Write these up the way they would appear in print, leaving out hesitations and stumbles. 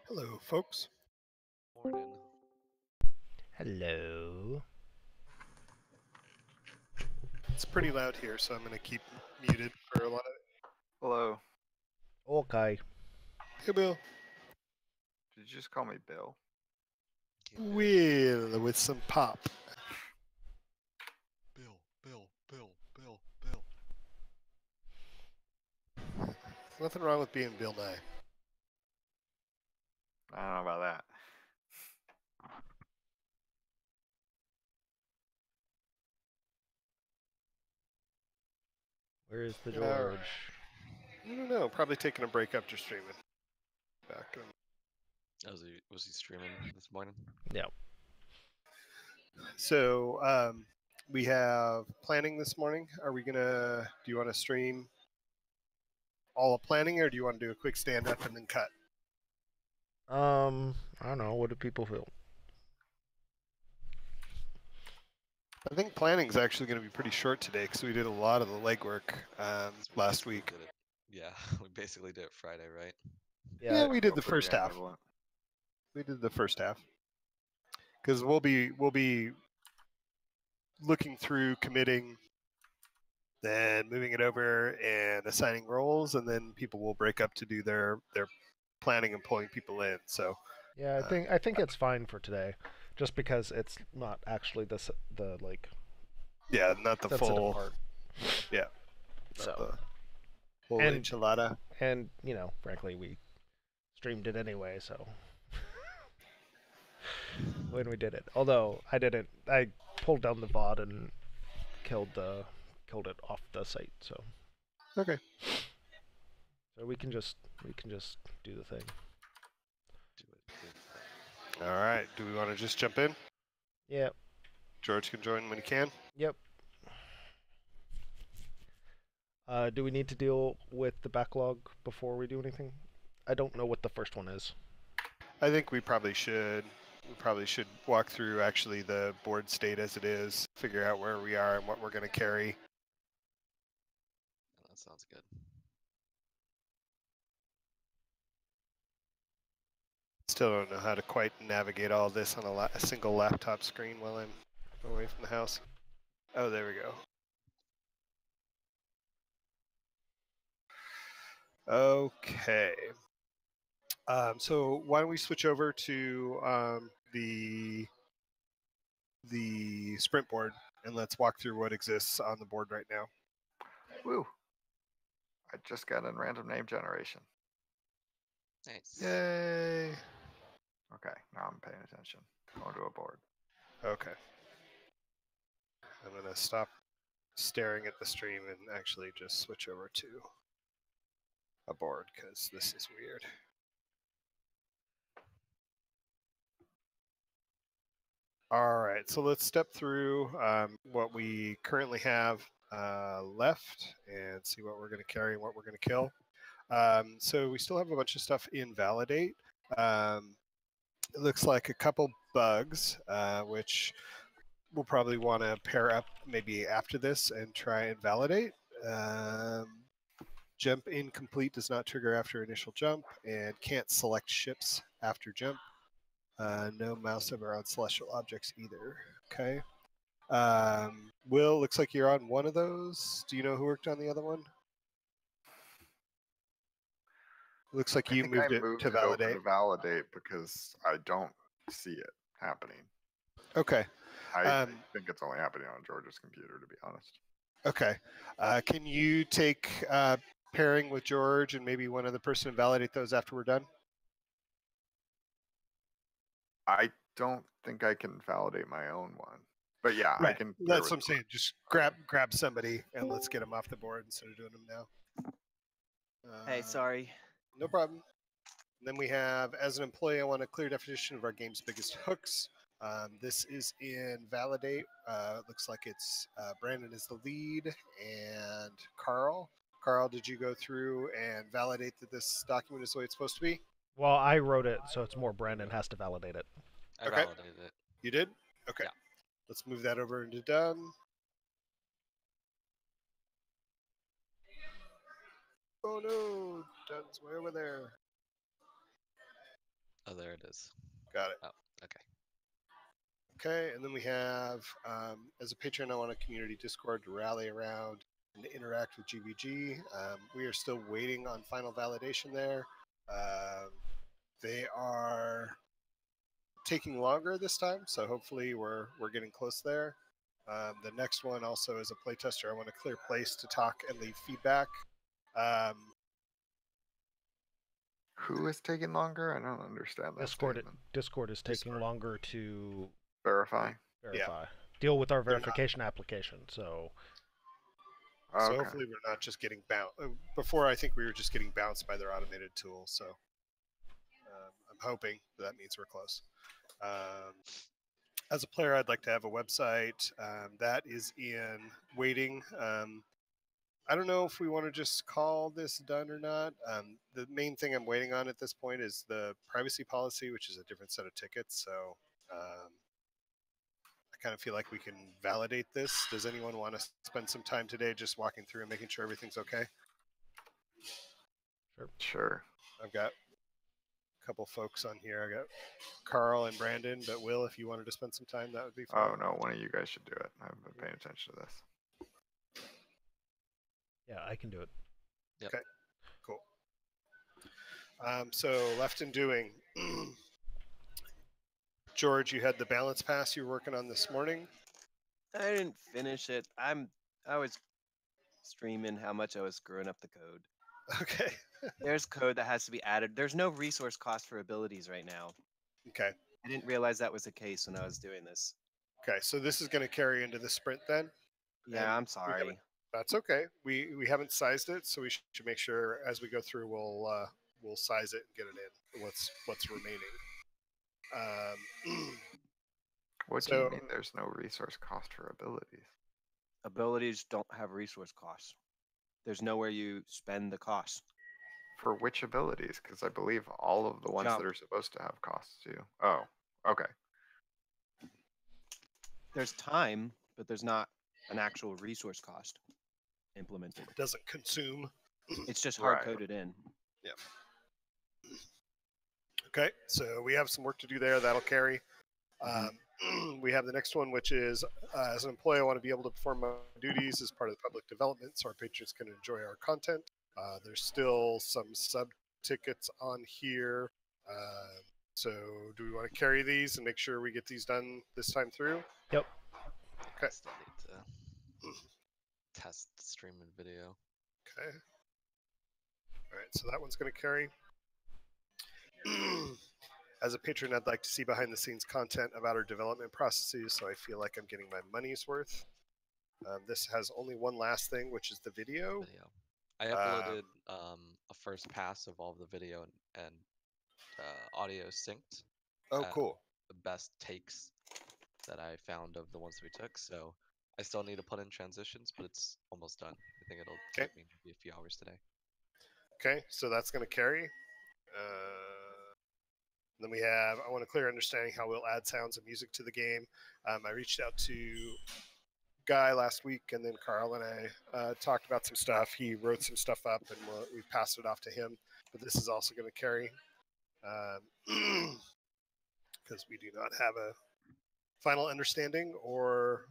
Hello, folks. Morning. Hello. It's pretty loud here, so I'm going to keep muted for a lot of it. Hello. Okay. Hey, Bill. Did you just call me Bill? Will with some pop. Bill. Nothing wrong with being Bill Nye. I don't know about that. Where's the All right. George? I don't know. Probably taking a break after streaming. Back. Was he streaming this morning? Yeah. So we have planning this morning. Are we gonna? Do you want to stream all of planning, or do you want to do a quick stand up and then cut? I don't know. What do people feel? I think planning is actually going to be pretty short today because we did a lot of the legwork last Basically week. did it- Yeah, we basically did it Friday, right? Yeah, we did Go the for first half. equivalent. We did the first half because we'll be looking through committing, then moving it over and assigning roles, and then people will break up to do their planning and pulling people in. So Yeah, I think it's fine for today, just because it's not actually the like yeah, not the sensitive full part. yeah, not So the whole And- enchilada. and frankly, we streamed it anyway. So when we did it, although I didn't, I pulled down the VOD and killed it off the site. So Okay. we can just do the thing. Do it. All right. Do we want to just jump in? Yep. George can join when he can. Yep. Do we need to deal with the backlog before we do anything? I don't know what the first one is. I think we probably should. We probably should walk through actually the board state as it is, figure out where we are and what we're going to carry. That sounds good. Still don't know how to quite navigate all this on a single laptop screen while I'm away from the house. Oh, there we go. Okay. So why don't we switch over to the sprint board and let's walk through what exists on the board right now. Woo. I just got in random name generation. Nice. Yay. Okay, now I'm paying attention. Going to a board. Okay. I'm going to stop staring at the stream and actually just switch over to a board because this is weird. All right, so let's step through what we currently have left and see what we're going to carry and what we're going to kill. So we still have a bunch of stuff in validate. It looks like a couple bugs, which we'll probably want to pair up maybe after this and try and validate. Jump incomplete does not trigger after initial jump and can't select ships after jump. No mouse over on celestial objects either. Okay. Will, looks like you're on one of those. Do you know who worked on the other one? Looks like you moved it to validate. to validate because I don't see it happening. Okay. I think it's only happening on George's computer, to be honest. Okay. Can you take pairing with George and maybe one other person and validate those after we're done? I don't think I can validate my own one. But yeah, Right. I can. That's what I'm saying. Just grab somebody and let's get them off the board instead of doing them now. Hey, sorry. No problem. And then we have, as an employee, I want a clear definition of our game's biggest hooks. This is in validate. Looks like it's Brandon is the lead and Carl. Carl, did you go through and validate that this document is the way it's supposed to be? Well, I wrote it, so it's more Brandon has to validate it. I Okay. validated it. You did? Okay. Yeah. Let's move that over into done. Oh no, Done's way over there. Oh, there it is. Got it. Oh, okay. Okay, and then we have, as a patron, I want a community Discord to rally around and interact with GVG. We are still waiting on final validation there. They are taking longer this time, so hopefully we're getting close there. The next one also is a playtester. I want a clear place to talk and leave feedback. Who is taking longer? I don't understand that statement. Discord is taking Discord. longer to Verify. verify. Deal with our They're not- verification application. So So Okay. hopefully we're not just getting bounced. Before I think we were just getting bounced by their automated tool. So I'm hoping that means we're close. As a player, I'd like to have a website that is in waiting. I don't know if we want to just call this done or not. The main thing I'm waiting on at this point is the privacy policy, which is a different set of tickets. So I kind of feel like we can validate this. Does anyone want to spend some time today just walking through and making sure everything's okay? Sure. I've got a couple folks on here. I got Carl and Brandon, but Will, if you wanted to spend some time, that would be fine. Oh no, one of you guys should do it. I haven't been paying attention to this. yeah, I can do it. Cool. So left and doing. George, you had the balance pass you were working on this morning. I didn't finish it. I was streaming how much I was screwing up the code. Okay. There's code that has to be added. There's no resource cost for abilities right now. Okay. I didn't realize that was the case when I was doing this. Okay. So this is going to carry into the sprint then. Yeah, And I'm we sorry. haven't- That's okay. We haven't sized it, so we should make sure as we go through we'll size it and get it in. What's remaining. What do So- you mean there's no resource cost for abilities? Abilities don't have resource costs. There's nowhere you spend the cost. For which abilities? Because I believe all of the ones Jump. that are supposed to have costs do. Oh, okay. There's time, but there's not an actual resource cost implemented. Doesn't consume. It's just Right. hard coded in. Okay, so we have some work to do there. That'll carry. We have the next one, which is as an employee, I want to be able to perform my duties as part of the public development so our patrons can enjoy our content. There's still some sub tickets on here. So do we want to carry these and make sure we get these done this time through? Yep. Okay. Still need to test the streaming video. Okay. All right, so that one's going to carry. As a patron, I'd like to see behind the scenes content about our development processes so I feel like I'm getting my money's worth. This has only one last thing, which is the video. I uploaded a first pass of all of the video and audio synced. Oh, cool. The best takes that I found of the ones we took. So I still need to put in transitions, but it's almost done. I think it'll take me maybe a few hours today. Okay, so that's going to carry. Then we have, I want a clear understanding how we'll add sounds and music to the game. I reached out to Guy last week, and then Carl and I talked about some stuff. He wrote some stuff up, and we passed it off to him. But this is also going to carry because we do not have a final understanding, or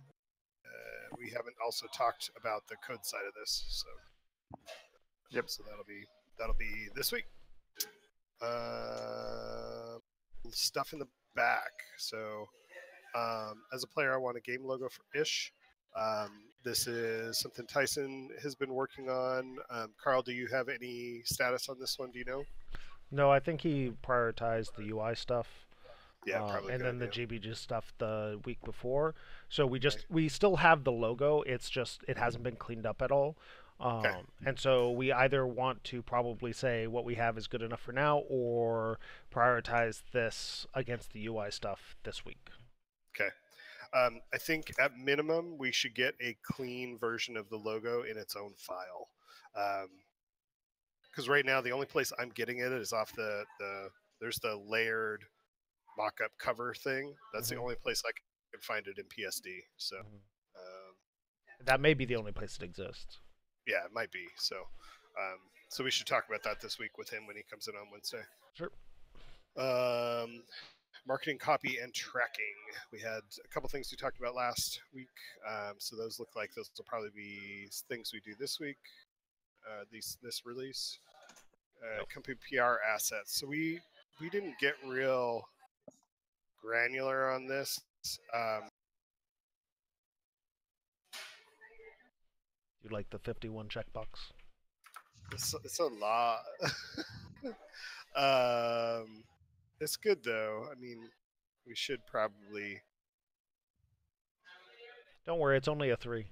we haven't also talked about the code side of this. So, Yep. So that'll be this week. Stuff in the back. So, as a player, I want a game logo for Ish. This is something Tyson has been working on. Carl, do you have any status on this one? Do you know? No, I think he prioritized the UI stuff. Yeah, probably. And good then the idea. GBG stuff the week before. So we still have the logo. It's just it hasn't been cleaned up at all. And so we either want to probably say what we have is good enough for now, or prioritize this against the UI stuff this week. Okay. I think at minimum we should get a clean version of the logo in its own file. Because right now the only place I'm getting it is off there's the layered mock-up cover thing. That's the only place I can find it in PSD. So that may be the only place it exists. yeah, it might be. So so we should talk about that this week with him when he comes in on Wednesday. Sure. Um, marketing, copy, and tracking. We had a couple things we talked about last week. So those look like those will probably be things we do this week. This release. Yep. Company PR assets. So we didn't get real granular on this. You like the 51 checkbox? It's a lot. It's good though. I mean, we should probably. Don't worry, it's only a 3.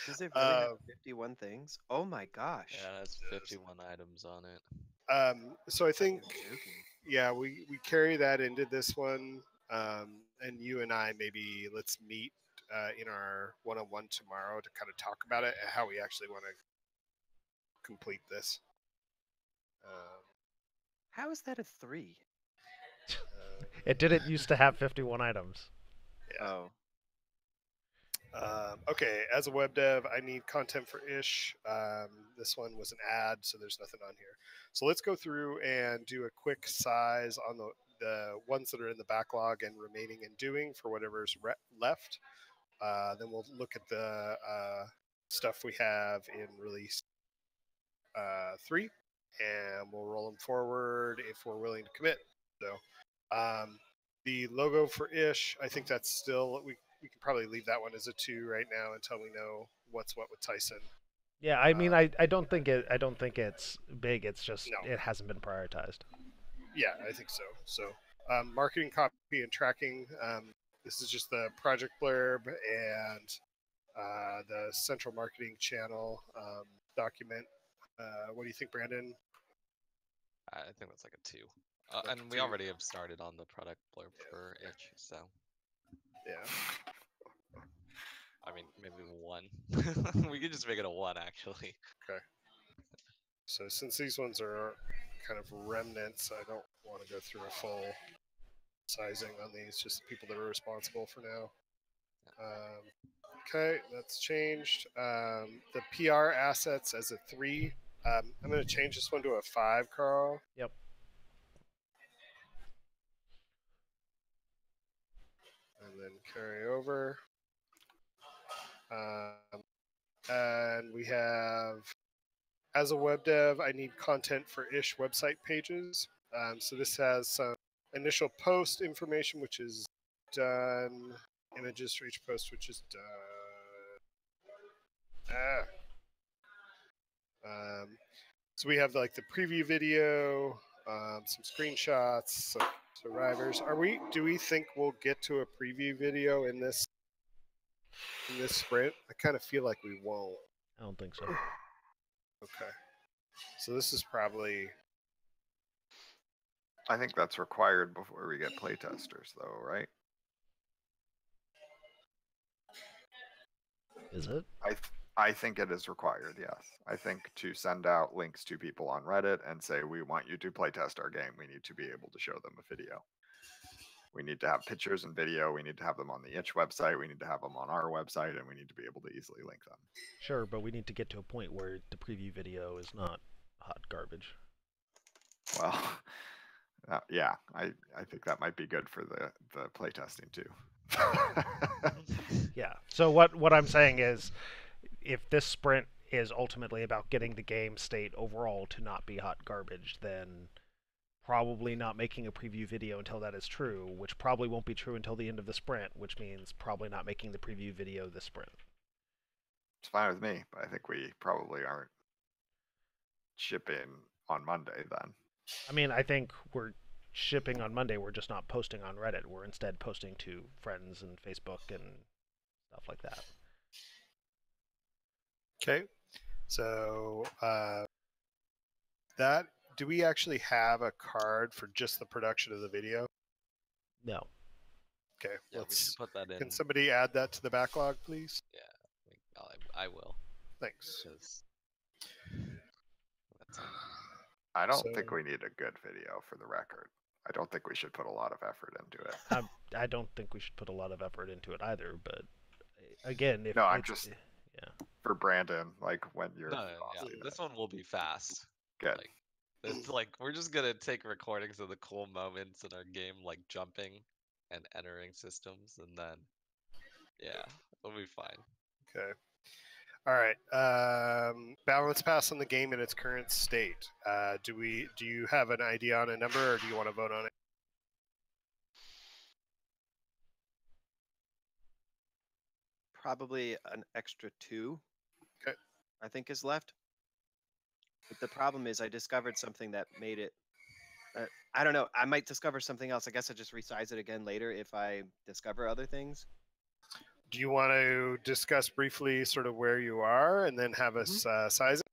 Does it really have 51 things? Oh my gosh. Yeah, that's 51 items on it. So I think, Fucking joking. yeah, we carry that into this one, and you and I maybe let's meet in our one-on-one tomorrow to kind of talk about it and how we actually want to complete this. How is that a 3? It didn't used to have 51 items. Yeah. Oh. Okay, as a web dev, I need content for Ish. This one was an ad, so there's nothing on here. So let's go through and do a quick size on the ones that are in the backlog and remaining and doing for whatever's left. Then we'll look at the stuff we have in release 3, and we'll roll them forward if we're willing to commit. So the logo for Ish, I think that's still we can probably leave that one as a 2 right now until we know what's what with Tyson. Yeah, I mean, I don't think it's big. It's just No. it hasn't been prioritized. Yeah, I think so. So marketing, copy, and tracking. This is just the project blurb and the central marketing channel document. What do you think, Brandon? I think that's like a 2. Like and a we 2. already have started on the product blurb for Itch, so Yeah. I mean maybe 1. We could just make it a 1 actually. Okay. So since these ones are kind of remnants, I don't want to go through a full sizing on these. Just the people that are responsible for now. Okay, that's changed. The PR assets as a 3. I'm going to change this one to a 5, Carl. Yep. And then carry over. And we have, as a web dev, I need content for Ish website pages. So this has some initial post information, which is done. Images for each post, which is done. So we have like the preview video, some screenshots, some survivors. Do we think we'll get to a preview video in this sprint? I kind of feel like we won't. I don't think so. Okay. So this is probably. I think that's required before we get playtesters, though, right? Is it? I think it is required, yes. I think to send out links to people on Reddit and say, we want you to playtest our game, we need to be able to show them a video. We need to have pictures and video. We need to have them on the Itch website. We need to have them on our website, and we need to be able to easily link them. Sure, but we need to get to a point where the preview video is not hot garbage. Well, yeah, I think that might be good for the playtesting too. Yeah. So what I'm saying is, if this sprint is ultimately about getting the game state overall to not be hot garbage, then probably not making a preview video until that is true, which probably won't be true until the end of the sprint, which means probably not making the preview video this sprint. It's fine with me, but I think we probably aren't shipping on Monday then. I mean, I think we're shipping on Monday. We're just not posting on Reddit. We're instead posting to friends and Facebook and stuff like that. Okay. So do we actually have a card for just the production of the video? No. Okay. Yeah, we should put that in. Can somebody add that to the backlog, please? Yeah, I will. Thanks. I don't think we need a good video for the record. I don't think we should put a lot of effort into it. I don't think we should put a lot of effort into it either, but again, if no, I'm just for Brandon, like when you're No, yeah, this one will be fast. Good. Like, it's like we're just gonna take recordings of the cool moments in our game, like jumping and entering systems, and then yeah, it'll be fine. Okay. All right. Balance pass on the game in its current state. Do you have an idea on a number, or do you want to vote on it? Probably an extra 2. Okay. I think is left. But the problem is, I discovered something that made it. I don't know. I might discover something else. I guess I just resize it again later if I discover other things. Do you want to discuss briefly sort of where you are, and then have us size it?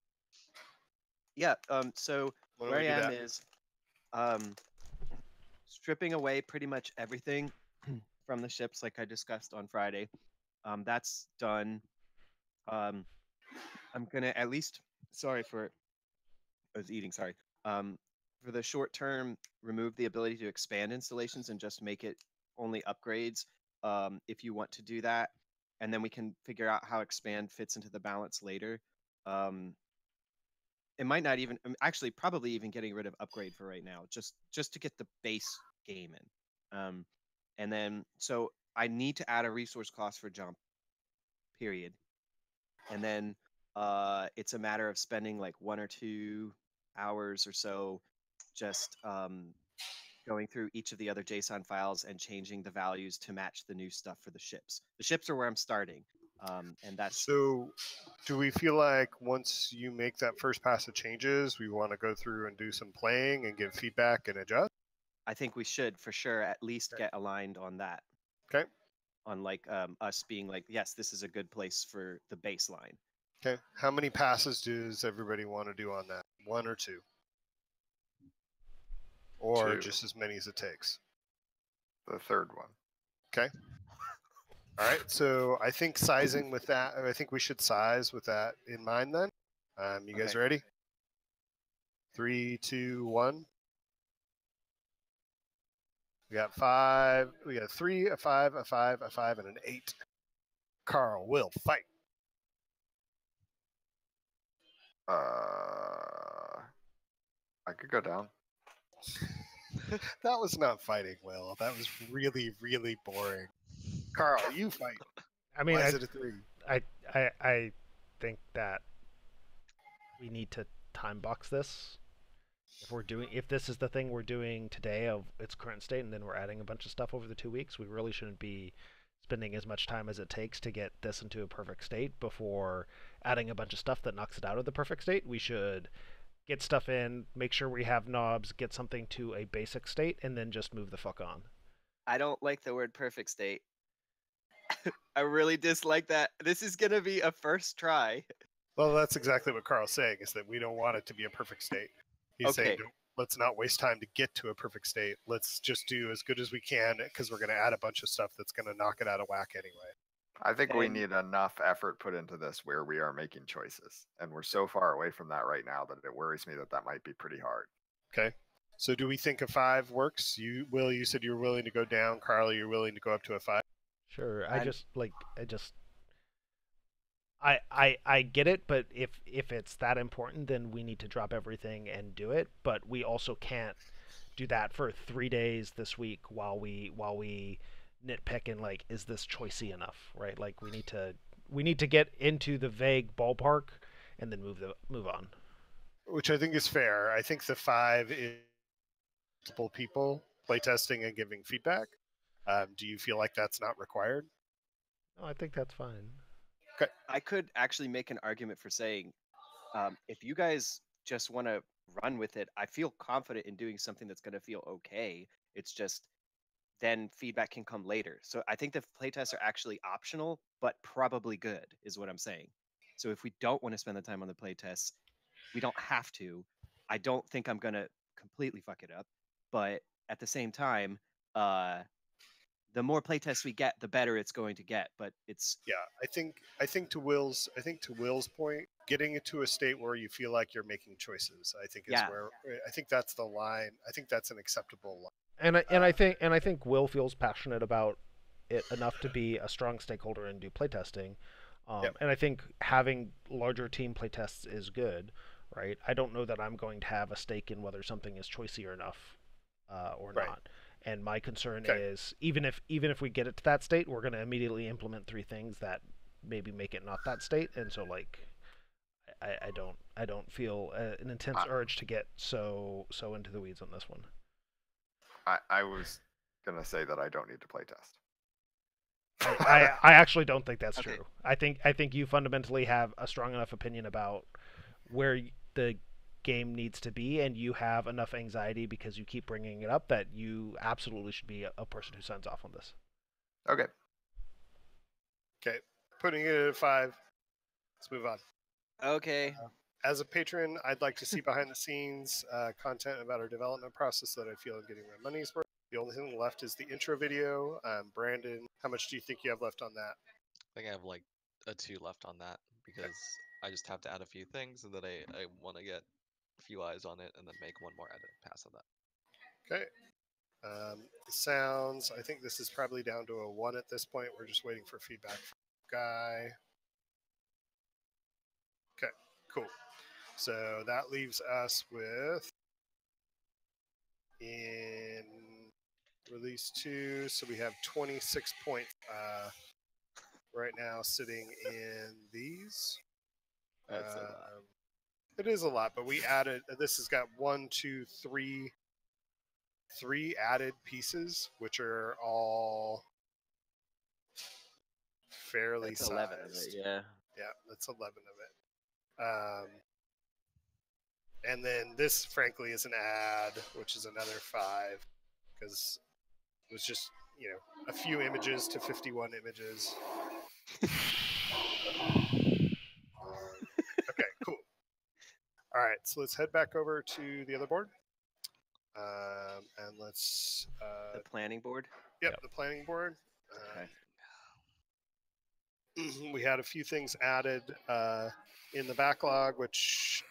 Yeah. So Why don't where I we do am that? is stripping away pretty much everything from the ships, like I discussed on Friday. That's done. I'm gonna at least. Sorry for. I was eating. Sorry. For the short term, remove the ability to expand installations and just make it only upgrades. If you want to do that, and then we can figure out how expand fits into the balance later. It might not even actually probably even getting rid of upgrade for right now, just to get the base game in. And then so I need to add a resource cost for jump, period. And then it's a matter of spending like 1 or 2 hours or so just going through each of the other JSON files and changing the values to match the new stuff for the ships. The ships are where I'm starting, and that's So, do we feel like once you make that first pass of changes, we want to go through and do some playing and give feedback and adjust? I think we should for sure at least Okay. get aligned on that. Okay. On like us being like, yes, this is a good place for the baseline. Okay. How many passes does everybody want to do on that? 1 or 2? Or 2. just as many as it takes? The third one. Okay. All right. So I think sizing with that, I think we should size with that in mind then. You guys Okay. ready? 3, 2, 1. We got 5. We got 3, a 5, a 5, a 5, and an 8. Carl will fight. I could go down. That was not fighting, Will. That was really, really boring. Carl, you fight. I mean, Why is it a 3? I think that we need to time box this. If this is the thing we're doing today of its current state, and then we're adding a bunch of stuff over the 2 weeks, we really shouldn't be spending as much time as it takes to get this into a perfect state before adding a bunch of stuff that knocks it out of the perfect state. We should get stuff in, make sure we have knobs, get something to a basic state, and then just move the fuck on. I don't like the word perfect state. I really dislike that. This is gonna be a first try. Well, that's exactly what Carl's saying, is that we don't want it to be a perfect state. He's saying, let's not waste time to get to a perfect state. Let's just do as good as we can, because we're going to add a bunch of stuff that's going to knock it out of whack anyway. I think we need enough effort put into this where we are making choices. And we're so far away from that right now that it worries me that that might be pretty hard. Okay. So do we think a 5 works? Will, you said you're willing to go down. Carl, you're willing to go up to a 5? Sure. I get it, but if it's that important, then we need to drop everything and do it. But we also can't do that for 3 days this week while we nitpick and like, is this choicey enough, right? Like we need to get into the vague ballpark and then move on. Which I think is fair. I think the 5 is multiple people playtesting and giving feedback. Do you feel like that's not required? No, I think that's fine. Okay. I could actually make an argument for saying, if you guys just want to run with it, I feel confident in doing something that's going to feel okay. It's just then feedback can come later. So I think the playtests are actually optional, but probably good, is what I'm saying. So if we don't want to spend the time on the playtests, we don't have to. I don't think I'm going to completely fuck it up, but at the same time, the more playtests we get, the better it's going to get. But it's I think to Will's point, getting it to a state where you feel like you're making choices, I think is where I think that's the line. I think that's an acceptable line. And I think Will feels passionate about it enough to be a strong stakeholder and do playtesting. And I think having larger team playtests is good, right? I don't know that I'm going to have a stake in whether something is choicey enough or Right. not. And my concern Okay. is even if we get it to that state, we're going to immediately implement 3 things that maybe make it not that state. And so like I don't feel an intense I, urge to get so into the weeds on this one. I was gonna say that I don't need to play test. I actually don't think that's Okay. true. I think you fundamentally have a strong enough opinion about where the game needs to be, and you have enough anxiety because you keep bringing it up that you absolutely should be a person who signs off on this. Okay. Okay, putting it at a 5. Let's move on. Okay. As a patron, I'd like to see behind the scenes content about our development process that I feel I'm getting my money's worth. The only thing left is the intro video. Brandon, how much do you think you have left on that? I think I have like a 2 left on that because I just have to add a few things and then I want to get a few eyes on it and then make one more edit pass on that. Okay. Sounds, I think this is probably down to a 1 at this point. We're just waiting for feedback from Guy. Okay, cool. So that leaves us with in release 2. So we have 26 points right now sitting in these. That's a lot. It is a lot, but we added. This has got 1, 2, 3 added pieces, which are all fairly That's 11 of sized. it, yeah. Yeah, that's 11 of it. And then this, frankly, is an ad, which is another 5, because it was just, a few images to 51 images. Okay, cool. All right, so let's head back over to the other board. And let's... The planning board? Yep, the planning board. Okay. We had a few things added in the backlog, which...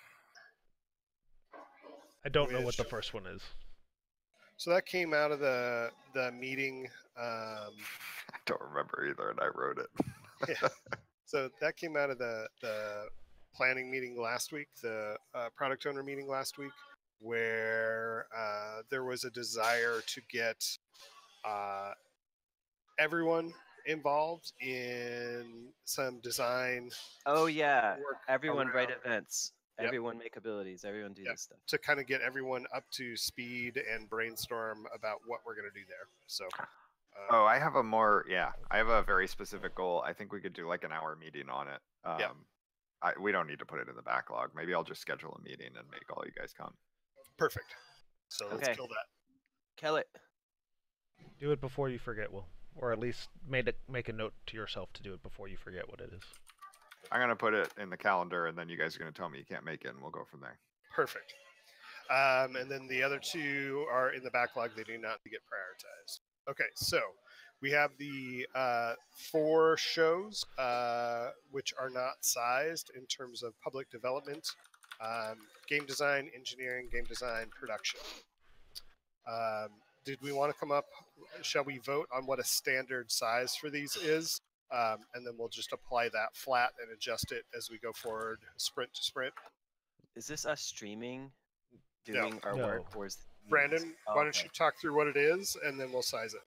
I don't know what the first one is. So that came out of the meeting. I don't remember either, and I wrote it. Yeah. So that came out of the planning meeting last week, the product owner meeting last week, where there was a desire to get everyone involved in some design. Oh yeah, work everyone write around- events. Yep. Everyone make abilities. Everyone do Yep. this stuff. to kind of get everyone up to speed and brainstorm about what we're going to do there. So. Oh, I have I have a very specific goal. I think we could do like an hour meeting on it. We don't need to put it in the backlog. Maybe I'll just schedule a meeting and make all you guys come. Perfect. So let's Okay. kill that. Kill it. Do it before you forget, Will, or at least make a note to yourself to do it before you forget what it is. I'm gonna put it in the calendar, and then you guys are gonna tell me you can't make it, and we'll go from there. Perfect. And then the other 2 are in the backlog. They do not get prioritized. Okay, so we have the 4 shows which are not sized in terms of public development, game design, engineering, game design, production. Did we want to come up? Shall we vote on what a standard size for these is? And then we'll just apply that flat and adjust it as we go forward, sprint to sprint. Is this us streaming, No. doing our No. work, or is Brandon, Oh, why don't okay. you talk through what it is, and then we'll size it.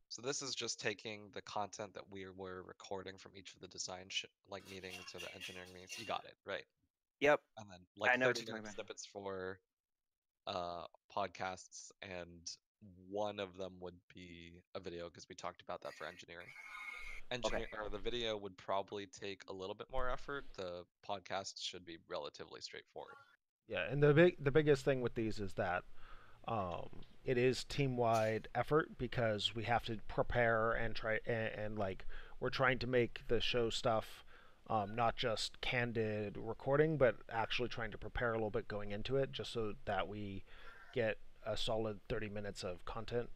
So this is just taking the content that we were recording from each of the design meetings or the engineering meetings. You got it, right? Yep. And then I like know what 30 you're talking minute about. snippets for podcasts, and one of them would be a video because we talked about that for engineering. Or the video would probably take a little bit more effort. The podcast should be relatively straightforward. Yeah, and the biggest thing with these is that it is team-wide effort because we have to prepare and try and like we're trying to make the show stuff not just candid recording, but actually trying to prepare a little bit going into it, just so that we get a solid 30 minutes of content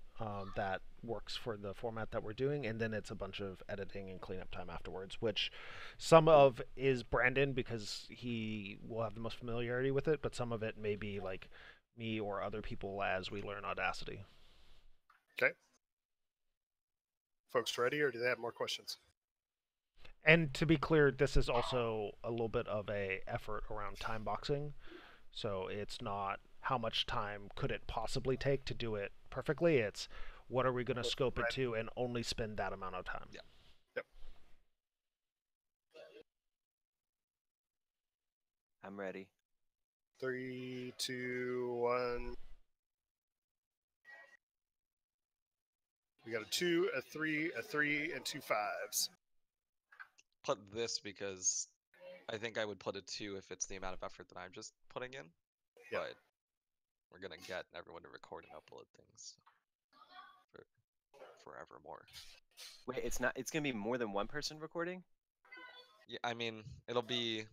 that works for the format that we're doing, and then it's a bunch of editing and cleanup time afterwards, which some of is Brandon because he will have the most familiarity with it, but some of it may be like me or other people as we learn Audacity. Okay. Folks ready, or do they have more questions? And to be clear, this is also a little bit of a effort around time boxing. So it's not how much time could it possibly take to do it perfectly. It's what are we going to scope it to and only spend that amount of time. Yeah. Yep. I'm ready. 3, 2, 1. We got a 2, a 3, a 3, and 2 5s. Put this because I think I would put a 2 if it's the amount of effort that I'm just putting in. Yeah. But we're gonna get everyone to record and upload things for forevermore. Wait, it's not. It's gonna be more than one person recording. Yeah, I mean, it'll be.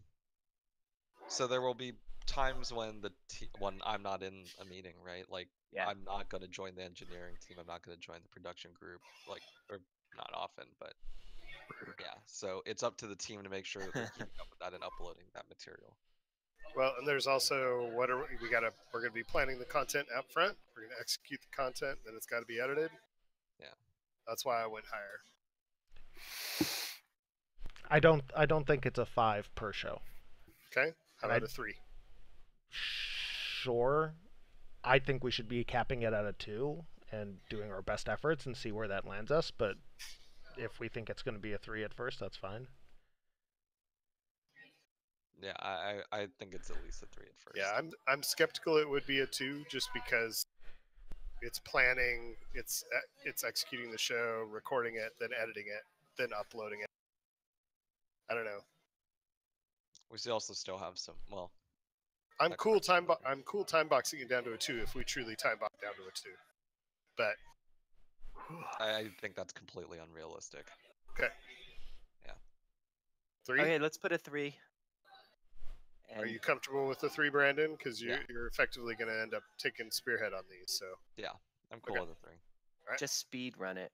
So there will be times when when I'm not in a meeting, right? Like Yeah. I'm not gonna join the engineering team. I'm not gonna join the production group. Like, or not often, but yeah. So it's up to the team to make sure that they're keeping up with that and uploading that material. Well, and there's also we're gonna be planning the content out front. We're gonna execute the content, then it's got to be edited. Yeah. That's why I went higher. I don't think it's a 5 per show. Okay. How And about a 3? Sure. I think we should be capping it at a 2 and doing our best efforts and see where that lands us. But if we think it's going to be a 3 at first, that's fine. Yeah, I think it's at least a 3 at first. Yeah, I'm skeptical it would be a 2 just because it's planning, it's executing the show, recording it, then editing it, then uploading it. I don't know. We also still have some. Well, I'm that cool correction later. I'm cool time boxing it down to a 2 if we truly time box down to a 2. But I think that's completely unrealistic. okay. Yeah. 3? Okay, let's put a 3. Are And you comfortable with the 3, Brandon? Because Yeah. you're effectively going to end up taking spearhead on these. So Yeah, I'm cool Okay. with the 3. Right. just speed run it.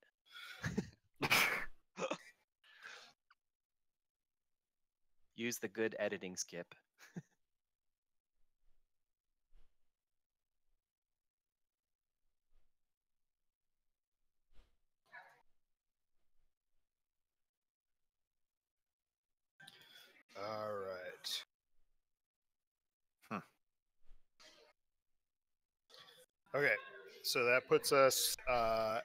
Use the good editing skip. all right. Okay, so that puts us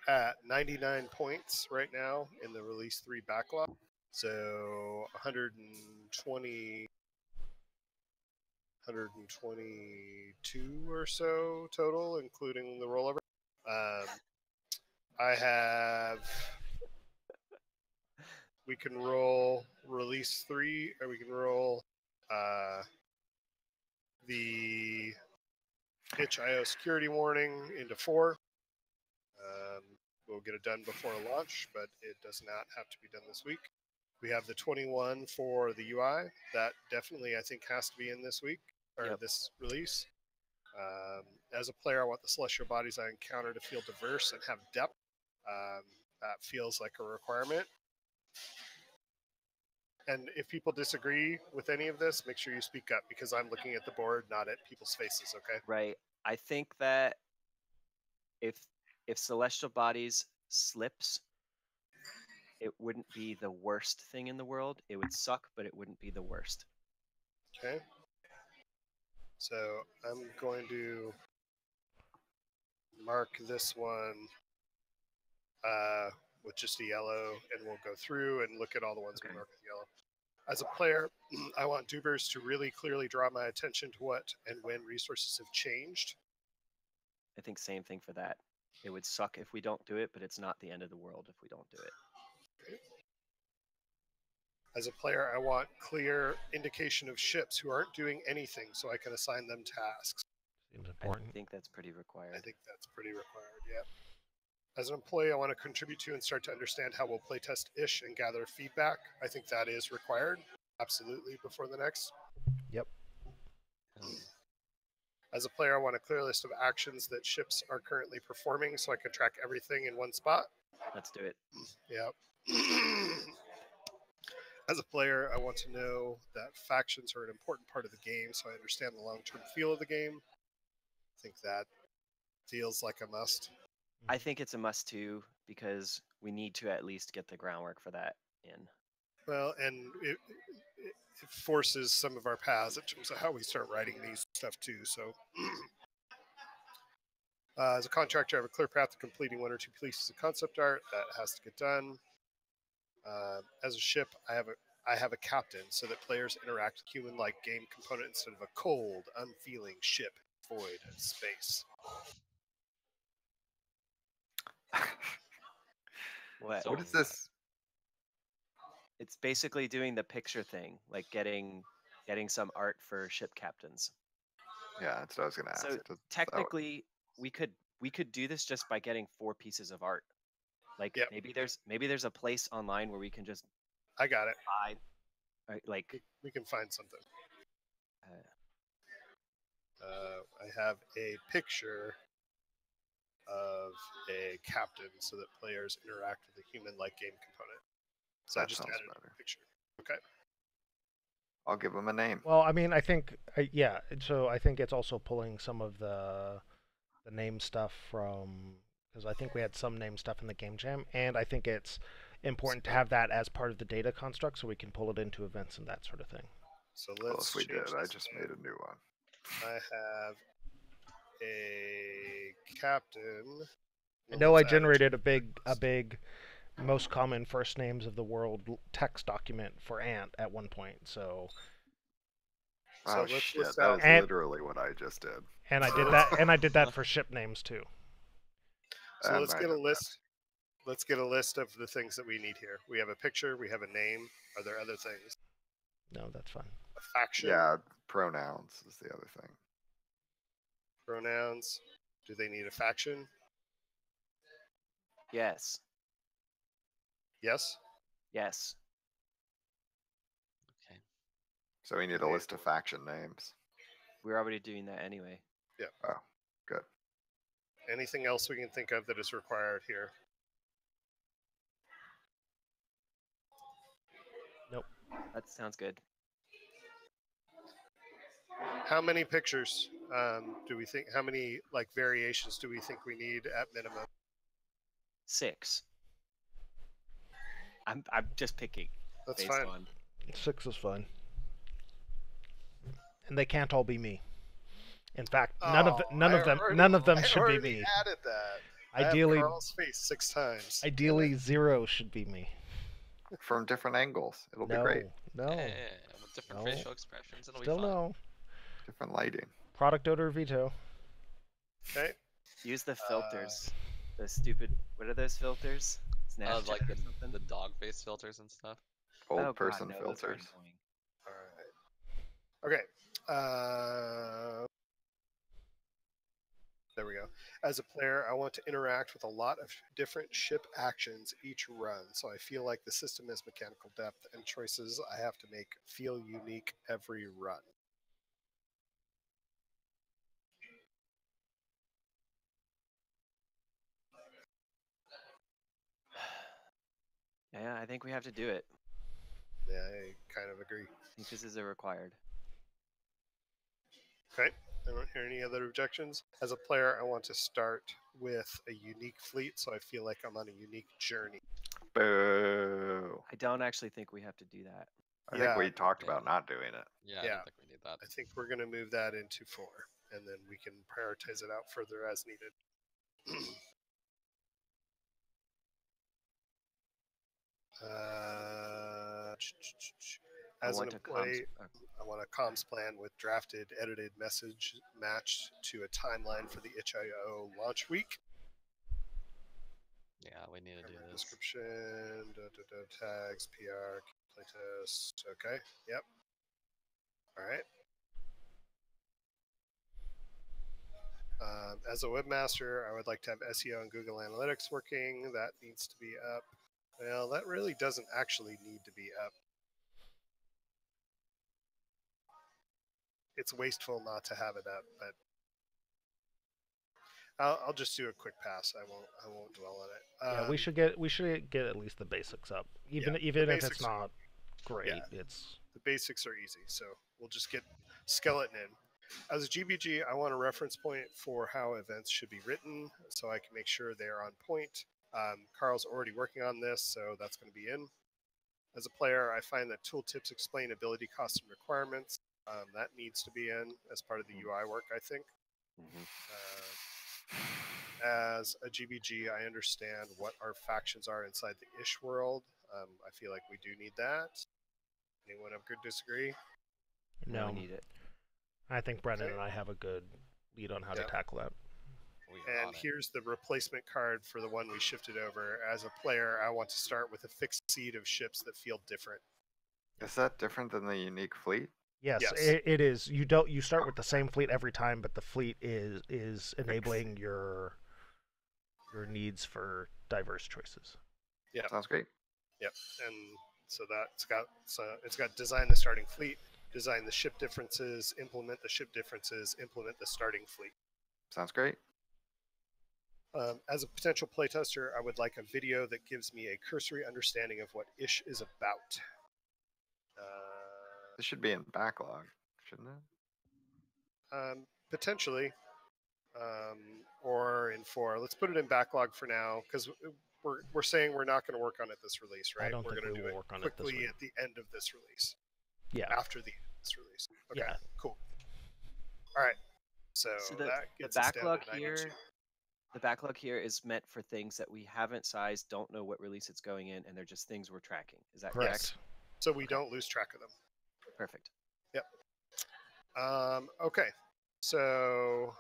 at 99 points right now in the release 3 backlog. So 120, 122 or so total, including the rollover. I have. We can roll release 3, or we can roll the itch.io security warning into 4. We'll get it done before launch, but it does not have to be done this week. We have the 21 for the UI. That definitely, I think, has to be in this week, or this release. As a player, I want the celestial bodies I encounter to feel diverse and have depth. That feels like a requirement. And if people disagree with any of this, make sure you speak up because I'm looking at the board, not at people's faces, okay? Right. I think that if celestial bodies slips, it wouldn't be the worst thing in the world. It would suck, but it wouldn't be the worst. Okay. So I'm going to mark this one with just a yellow, and we'll go through and look at all the ones we mark with yellow. As a player, I want dubers to really clearly draw my attention to what and when resources have changed. I think same thing for that. It would suck if we don't do it, but it's not the end of the world if we don't do it. Okay. As a player, I want clear indication of ships who aren't doing anything so I can assign them tasks. Seems important. I think that's pretty required. I think that's pretty required, yeah. As an employee, I want to contribute to and start to understand how we'll playtest ish and gather feedback. I think that is required, absolutely, before the next. Yep. As a player, I want a clear list of actions that ships are currently performing so I can track everything in one spot. Let's do it. Yep. As a player, I want to know that factions are an important part of the game so I understand the long-term feel of the game. I think that feels like a must. I think it's a must too because we need to at least get the groundwork for that in. Well, and it forces some of our paths in terms of how we start writing these stuff too. So, as a contractor, I have a clear path to completing 1 or 2 pieces of concept art that has to get done. As a ship, I have a captain, so that players interact with human-like game component instead of a cold, unfeeling ship void of space. What? So What is this? It's basically doing the picture thing, like getting some art for ship captains. Yeah, that's what I was gonna ask. So Does that- technically, we could do this just by getting 4 pieces of art. Like Yep. maybe there's a place online where we can just I got it. buy, like We can find something. uh, I have a picture of a captain so that players interact with the human-like game component. So I That just sounds added better. a picture. Okay. I'll give him a name. Well, I mean, I think yeah. So I think it's also pulling some of the name stuff from, because I think we had some name stuff in the game jam, and I think it's important to have that as part of the data construct so we can pull it into events and that sort of thing. So Well, let's if we change did, I this just to- made a new one. I have a captain. I know I Let's add it to generated the a list. big most common first names of the world text document for Ant at one point. So So Oh let's shit, list that out. is And- literally what I just did. and I did that for ship names too. So And let's I get a did that. list. Let's get a list of the things that we need here. We have a picture. We have a name. Are there other things? No, that's fine. A faction. Yeah, pronouns is the other thing. Pronouns. Do they need a faction? yes, Yes. yes. Okay. So we need a list of faction names. We're already doing that anyway. Oh, good. Anything else we can think of that is required here? That sounds good. How many pictures do we think? How many like variations do we think we need at minimum? 6. I'm just picking That's based fine. on 6 is fine. And they can't all be me. In fact, none of them I should be already me. Added that. Ideally, I have Carl's face 6 times. ideally 0 should be me. From different angles. It'll be No, great. no, Yeah, with different No. facial expressions, it'll still be fun. no. Different lighting. Product odor veto. Okay. use the filters. The stupid, what are those filters? Snapchat Like or something? the dog face filters and stuff. Old Oh, God, person no, those are filters. annoying. All right. Okay. There we go. As a player, I want to interact with a lot of different ship actions each run, so I feel like the system has mechanical depth and choices I have to make feel unique every run. Yeah, I think we have to do it. Yeah, I kind of agree. I think this is a required. Okay. I don't hear any other objections. As a player, I want to start with a unique fleet, so I feel like I'm on a unique journey. Boo. I don't actually think we have to do that. I think Yeah. we talked Yeah. about not doing it. Yeah, I Yeah. don't think we need that. I think we're going to move that into 4, and then we can prioritize it out further as needed. I As an want a employee, I want a comms plan with drafted, edited message matched to a timeline for the itch.io launch week. Yeah, we need to do this. Description, tags, PR, playtest. Okay, yep. All right. As a webmaster, I would like to have SEO and Google Analytics working. That needs to be up. Well, that really doesn't actually need to be up. It's wasteful not to have it up, but I'll just do a quick pass. I won't dwell on it. Yeah, we should get at least the basics up. Even the if basics it's not great, yeah. it's The basics are easy, so we'll just get skeleton in. As a GBG, I want a reference point for how events should be written, so I can make sure they're on point. Carl's already working on this, so that's going to be in. As a player, I find that tooltips explain ability, costs, and requirements. That needs to be in as part of the UI work, I think. As a GBG, I understand what our factions are inside the Ish world. I feel like we do need that. Anyone could disagree? No, we need it. I think Brendan and I have a good lead on how to tackle that. And here's the replacement card for the one we shifted over. As a player, I want to start with a fixed seed of ships that feel different. Is that different than the unique fleet? Yes, Yes. it is. You start with the same fleet every time, but the fleet is enabling your needs for diverse choices. Yeah. Sounds great. Yep. And so it's got design the starting fleet, design the ship differences, implement the ship differences, implement the starting fleet. Sounds great. As a potential playtester, I would like a video that gives me a cursory understanding of what Ish is about. This should be in backlog, shouldn't it? Potentially, or in 4. Let's put it in backlog for now, because we're saying we're not going to work on it this release, right? I don't we're think going we to do will it work on it this quickly week. at the end of this release. Yeah. After the end of this release. Okay. Yeah. Cool. All right. So that the gets us down backlog to 92. here, the backlog here is meant for things that we haven't sized, don't know what release it's going in, and they're just things we're tracking. Is that correct? Yes. So we don't lose track of them. Perfect. Yep. Okay. So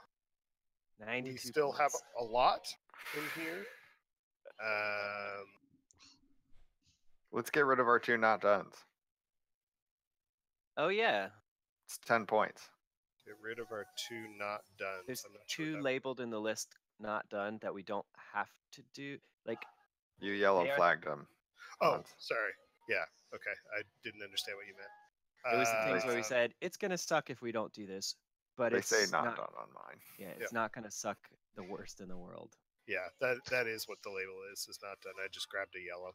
92 we still have points. a lot in here. Let's get rid of our 2 not dones. Oh yeah, It's 10 points. Get rid of our 2 not done. there's I'm not sure 2 labeled in the list not done that we don't have to do. Like You yellow They are- flagged them. Oh, once. sorry. Yeah. Okay. I didn't understand what you meant. it was the things where we said it's gonna suck if we don't do this, but They it's say not done on mine. Yeah, it's not gonna suck the worst in the world. Yeah, that is what the label is not done. I just grabbed a yellow.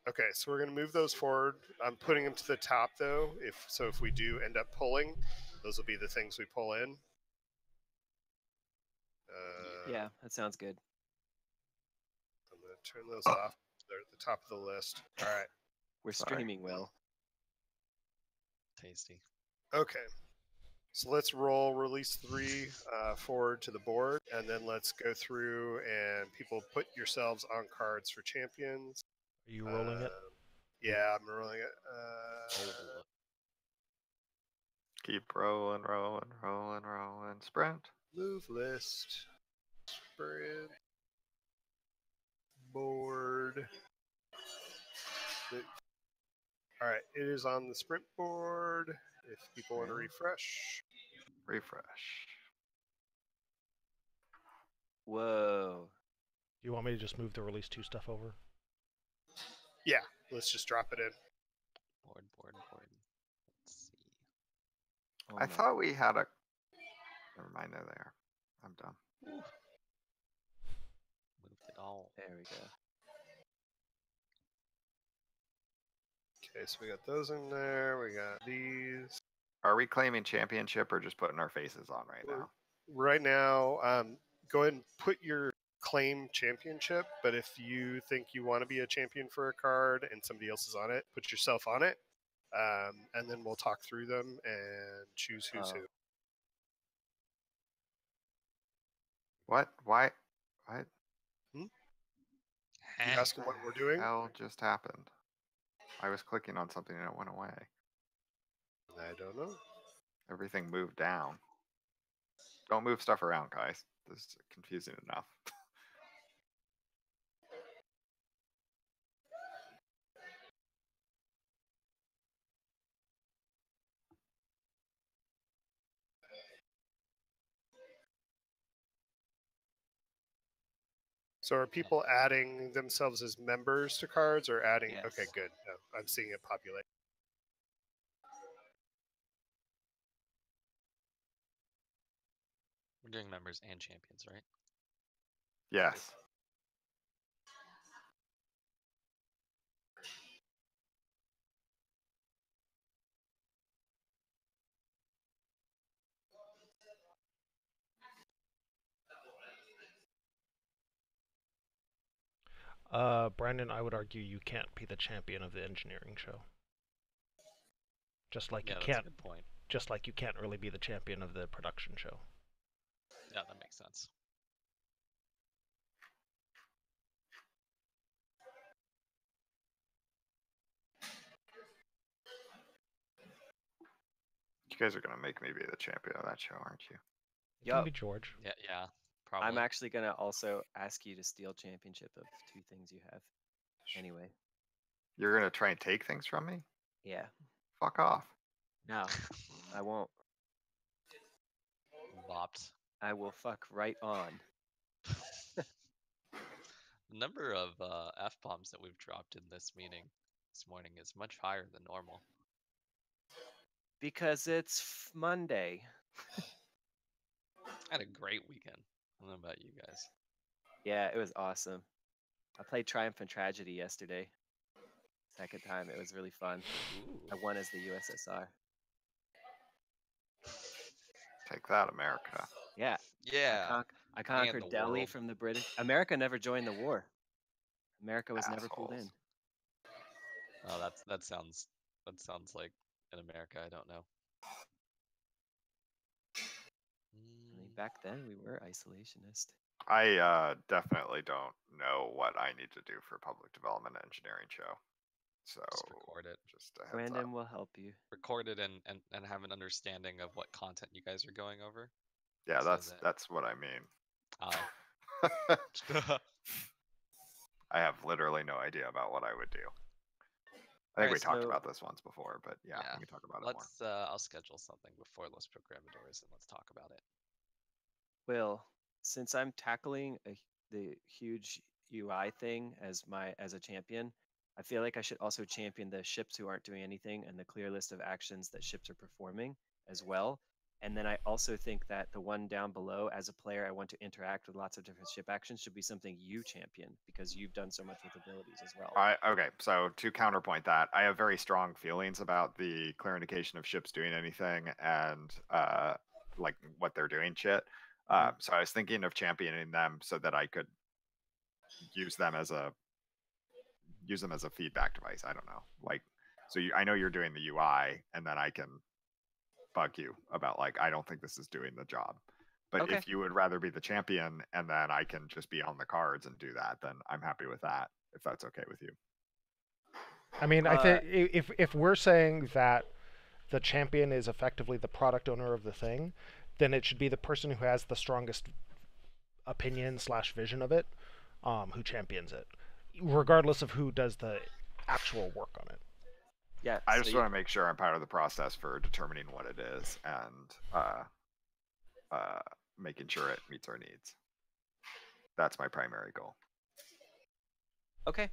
Okay, so we're going to move those forward. I'm putting them to the top, though. If we do end up pulling, those will be the things we pull in. Yeah, that sounds good. I'm going to turn those off. They're at the top of the list. All right. We're streaming, Will. Tasty. Okay. So let's roll release 3 forward to the board, and then let's go through and people put yourselves on cards for champions. Are you rolling it? Yeah, I'm rolling it. Keep rolling, rolling, rolling, rolling. Sprint. Move list. Sprint. Board. All right, it is on the sprint board. If people want to refresh. Refresh. Whoa. Do you want me to just move the release 2 stuff over? Yeah, let's just drop it in. Board. Let's see. Oh I my- thought we had a. Never mind, they're there. I'm done. Moved it all. There we go. Okay, so we got those in there. We got these. Are we claiming championship or just putting our faces on right now? Right now, go ahead and put your claim championship, but if you think you want to be a champion for a card and somebody else is on it, put yourself on it. And then we'll talk through them and choose who's who. What? Why? What? You asking what we're doing? Hell just happened. I was clicking on something and it went away. I don't know. Everything moved down. Don't move stuff around, guys. This is confusing enough. So are people adding themselves as members to cards or adding? Yes. Okay, good. No, I'm seeing it populate. We're doing members and champions, right? Yes. Brandon, I would argue you can't be the champion of the engineering show. Just like Yeah, you that's can't, a good point. just like you can't really be the champion of the production show. Yeah, that makes sense. You guys are gonna make me be the champion of that show, aren't you? It can Yup. be George. Yeah, probably. I'm actually gonna also ask you to steal championship of 2 things you have. Anyway, You're gonna try and take things from me? yeah. Fuck off. No, I won't. Bopped. I will fuck right on. The number of F-bombs that we've dropped in this meeting this morning is much higher than normal. Because it's Monday. I had a great weekend. I don't know about you guys. Yeah, it was awesome. I played Triumph and Tragedy yesterday. Second time. It was really fun. Ooh. I won as the USSR. Take that, America. Yeah. Yeah. I conquered the Delhi world. from the British. America never joined the war. America was never pulled in. Assholes. Oh, that sounds like in America. I don't know. I mean, back then we were isolationist. I definitely don't know what I need to do for public development engineering show. So Just record it. just a heads Brandon up. will help you. Record it and have an understanding of what content you guys are going over. Yeah, so that's what I mean. Oh. I have literally no idea about what I would do. I think we Alright, talked so- about this once before, but yeah, Yeah, we can talk about it more. Let's I'll schedule something before Los Programadores and let's talk about it. Will, since I'm tackling the huge UI thing as a champion, I feel like I should also champion the ships who aren't doing anything and the clear list of actions that ships are performing as well. And then I also think that the one down below, as a player, I want to interact with lots of different ship actions, should be something you champion because you've done so much with abilities as well. Okay, so to counterpoint that, I have very strong feelings about the clear indication of ships doing anything and like what they're doing shit. So I was thinking of championing them so that I could use them as a feedback device. I don't know, like, so I know you're doing the UI, and then I can bug you about like I don't think this is doing the job. But Okay. if you would rather be the champion and then I can just be on the cards and do that, then I'm happy with that. If that's okay with you. I mean, I think if we're saying that the champion is effectively the product owner of the thing, then it should be the person who has the strongest opinion / vision of it, who champions it, regardless of who does the actual work on it. Yeah. I just want to make sure I'm part of the process for determining what it is and making sure it meets our needs. That's my primary goal. Okay.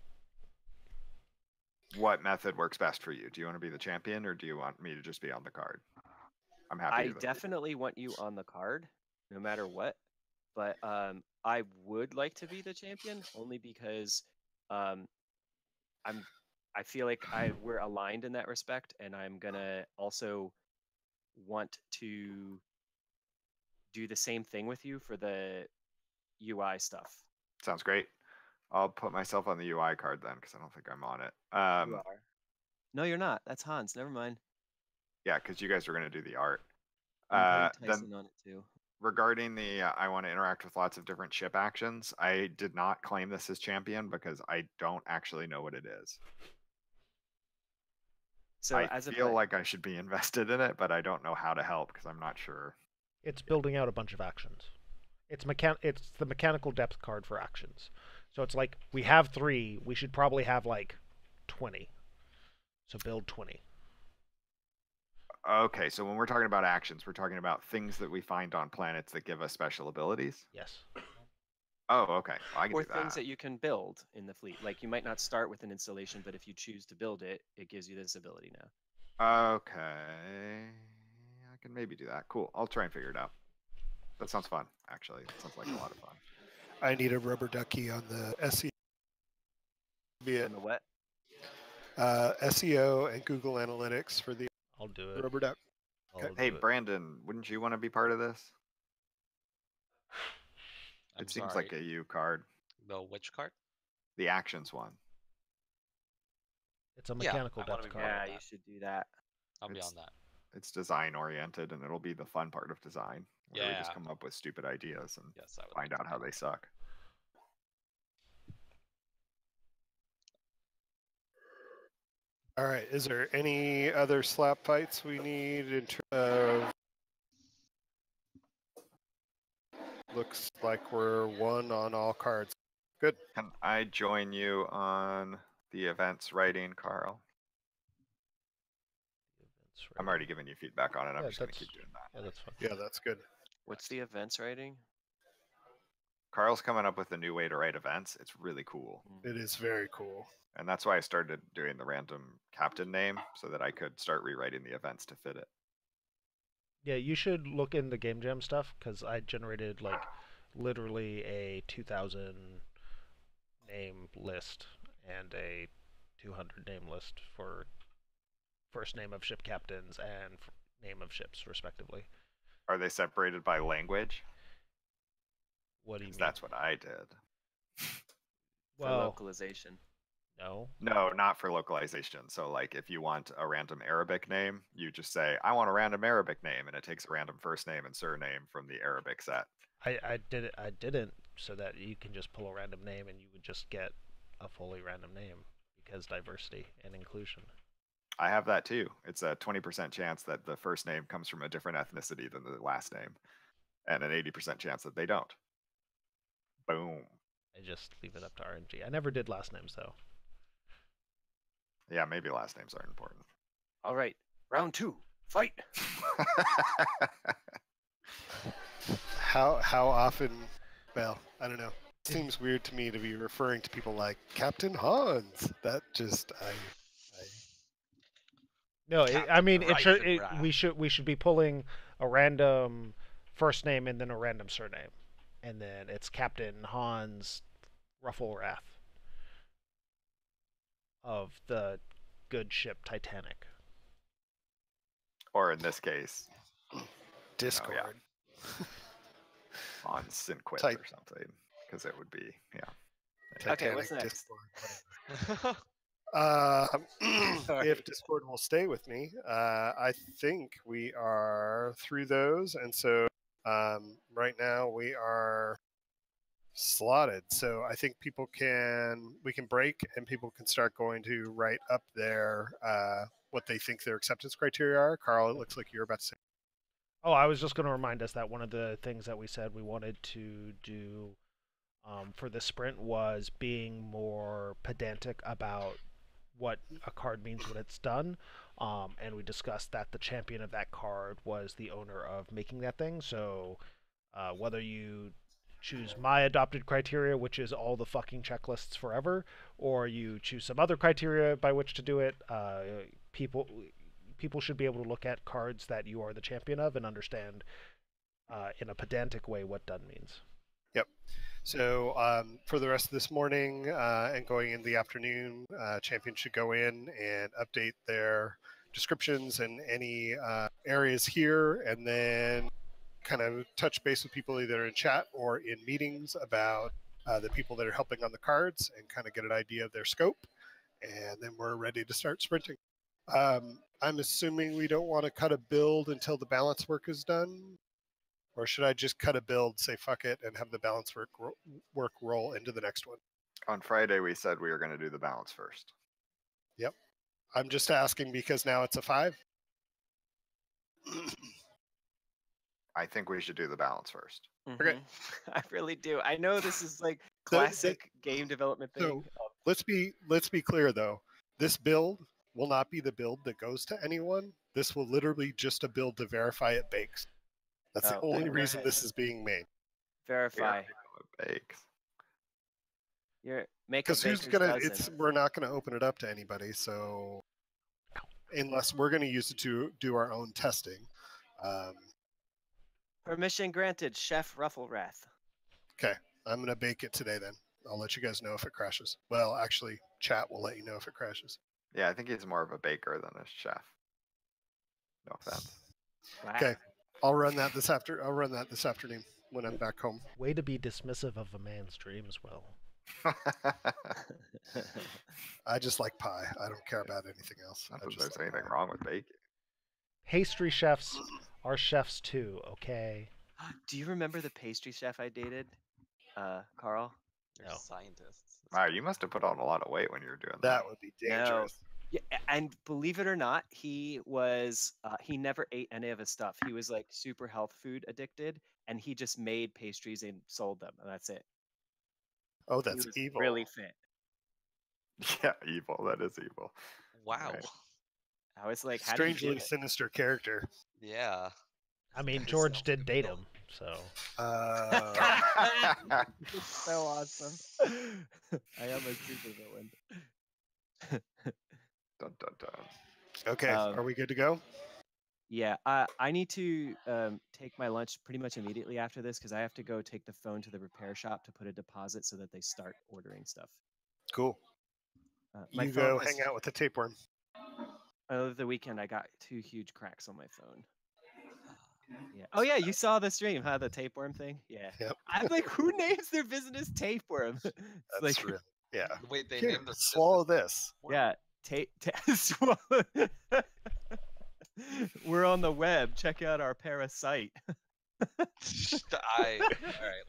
What method works best for you? Do you want to be the champion or do you want me to just be on the card? I'm happy. I definitely want you on the card, no matter what. But I would like to be the champion only because I feel like we're aligned in that respect, and I'm gonna also want to do the same thing with you for the UI stuff. Sounds great. I'll put myself on the UI card then because I don't think I'm on it. You are. No, you're not. That's Hans. Never mind. Yeah, because you guys are going to do the art. I'm putting Then Tyson on it too. regarding the I want to interact with lots of different ship actions, I did not claim this as champion because I don't actually know what it is. So I as a feel like I should be invested in it, but I don't know how to help because I'm not sure. It's building out a bunch of actions. It's the mechanical depth card for actions. So it's like we have 3, we should probably have like 20. So build 20. Okay, so when we're talking about actions, we're talking about things that we find on planets that give us special abilities? Yes. Oh, okay. Well, I can or do that. things that you can build in the fleet. Like you might not start with an installation, but if you choose to build it, it gives you this ability now. Okay. I can maybe do that. Cool. I'll try and figure it out. That sounds fun, actually. That sounds like a lot of fun. I need a rubber ducky on the SEO. Be it On the what? SEO and Google Analytics for the I'll do it. rubber duck. I'll Okay. Hey, do it. Brandon, wouldn't you want to be part of this? I'm It seems sorry. like a U card. The which card? The actions one. It's a Yeah, mechanical I wanna depth be card. part of Yeah, that. you should do that. I'm beyond that. It's design oriented, and it'll be the fun part of design, where we just Yeah. come up with stupid ideas and Yes, I would find like out to how do they that. suck. All right. Is there any other slap fights we need in terms of? Looks like we're one on all cards. Good. Can I join you on the events writing, Carl? I'm already giving you feedback on it. I'm Yeah, just going to that's keep doing that. yeah, that's fine. Yeah, that's good. What's the events rating? Carl's coming up with a new way to write events. It's really cool. It is very cool. And that's why I started doing the random captain name, so that I could start rewriting the events to fit it. Yeah, you should look in the game jam stuff because I generated like literally a 2,000 name list and a 200 name list for first name of ship captains and name of ships respectively. Are they separated by language? What do you 'Cause mean? that's what I did. For Well, localization. no. No, not for localization. So, like, if you want a random Arabic name, you just say, I want a random Arabic name, and it takes a random first name and surname from the Arabic set. I did it. I didn't so that you can just pull a random name and you would just get a fully random name because diversity and inclusion. I have that too. It's a 20% chance that the first name comes from a different ethnicity than the last name, and an 80% chance that they don't. Boom. I just leave it up to RNG. I never did last names though. Yeah, maybe last names aren't important. All right, round 2, fight. How often? Well, I don't know. It seems weird to me to be referring to people like Captain Hans. That just No, I mean it should. Rifenrath. We should be pulling a random first name and then a random surname, and then it's Captain Hans Rufflewrath of the good ship Titanic. Or in this case, Discord. on Sinquit Type- or something, because it would be, yeah. Okay, what's Titanic, next? Discord, Sorry. if Discord will stay with me, I think we are through those, and so right now we are slotted. So I think we can break, and people can start going to write up their what they think their acceptance criteria are. Carl, it looks like you're about to say. Oh, I was just going to remind us that one of the things that we said we wanted to do for the sprint was being more pedantic about what a card means when it's done. And we discussed that the champion of that card was the owner of making that thing. So whether you choose my adopted criteria, which is all the fucking checklists forever, or you choose some other criteria by which to do it, people should be able to look at cards that you are the champion of and understand in a pedantic way what done means. Yep. So for the rest of this morning and going in the afternoon, champions should go in and update their descriptions and any areas here, and then kind of touch base with people either in chat or in meetings about the people that are helping on the cards and kind of get an idea of their scope. And then we're ready to start sprinting. I'm assuming we don't want to cut a build until the balance work is done. Or should I just cut a build, say fuck it, and have the balance work roll into the next one? On Friday, we said we were going to do the balance first. Yep. I'm just asking because now it's a 5. I think we should do the balance first. Okay. I really do. I know this is like classic game development thing. Let's be clear though. This build will not be the build that goes to anyone. This will literally just a build to verify it bakes. That's the only reason this is being made. Verify. Bakes. You're make a Because who's baker's gonna? dozen. We're not gonna open it up to anybody. So unless we're gonna use it to do our own testing. Permission granted, Chef Rufflewrath. Okay, I'm gonna bake it today. Then I'll let you guys know if it crashes. Well, actually, chat will let you know if it crashes. Yeah, I think he's more of a baker than a chef. No offense. Wow. Okay, I'll run that this afternoon when I'm back home. Way to be dismissive of a man's dreams, Will. I just like pie. I don't care about anything else. Not I that just there's like anything pie. wrong with baking. Pastry chefs are chefs too, okay? Do you remember the pastry chef I dated, Carl? They're No. scientists. That's Wow, cool. you must have put on a lot of weight when you were doing that. That would be No. dangerous. Yeah, and believe it or not, he was he never ate any of his stuff. He was like super health food addicted, and he just made pastries and sold them, and that's it. Oh, He that's was evil. really fit. Yeah, evil. That is evil. Wow. Right. I was like, how do you do Strangely it? sinister character. Yeah. I mean, Guy George sounds did like a date villain. him, so. It's so awesome. I am a super villain. Dun dun dun. Okay, Um, are we good to go? Yeah, I need to take my lunch pretty much immediately after this because I have to go take the phone to the repair shop to put a deposit so that they start ordering stuff. Cool. My You phone go has, hang out with the tapeworm. over the weekend, I got 2 huge cracks on my phone. Yeah. Oh yeah, you saw the stream, huh? The tapeworm thing. Yeah. Yep. I'm like, who names their business tapeworm? It's That's like, real. Yeah. Wait, they Here, named their swallow business this. yeah, swallow. We're on the web. Check out our parasite. All right,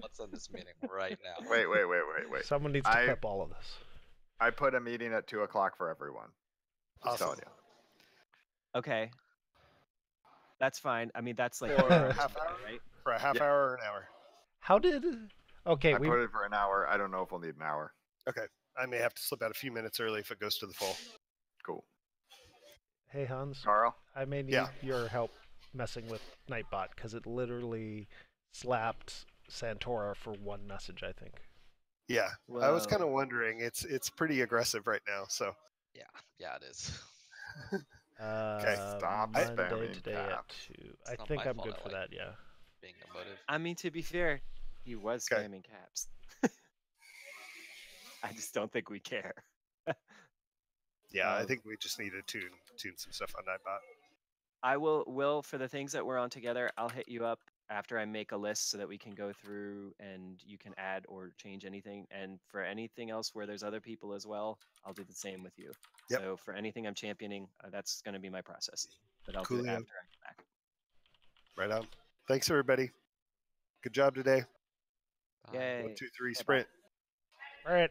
let's end this meeting right now. Wait. Someone needs to clip all of this. I put a meeting at 2 o'clock for everyone. Just Awesome. telling you. Okay. That's fine. I mean, that's like For pretty a much half it, hour? right? For a half Yeah. hour or an hour? How did? Okay, I we. put it for an hour. I don't know if we'll need an hour. Okay. I may have to slip out a few minutes early if it goes to the full. Cool. Hey Hans, Carl? I may need Yeah. your help messing with Nightbot because it literally slapped Santora for one message. I think. Yeah. I was Whoa. kind of wondering. It's pretty aggressive right now, so Yeah, it is. Stop Monday spamming today caps. at 2. It's I not think my I'm fault good I for like- that. Yeah. Being emotive. I mean, to be fair, he was Okay. spamming caps. I just don't think we care. yeah, I Um, think we just need to tune some stuff on Nightbot. I will for the things that we're on together. I'll hit you up after I make a list so that we can go through and you can add or change anything. And for anything else where there's other people as well, I'll do the same with you. Yep. So for anything I'm championing, that's going to be my process. But I'll do it Coolio. after I get back. Right on. Thanks everybody. Good job today. Bye. Yay. 1, 2, 3, Bye-bye. sprint. All right.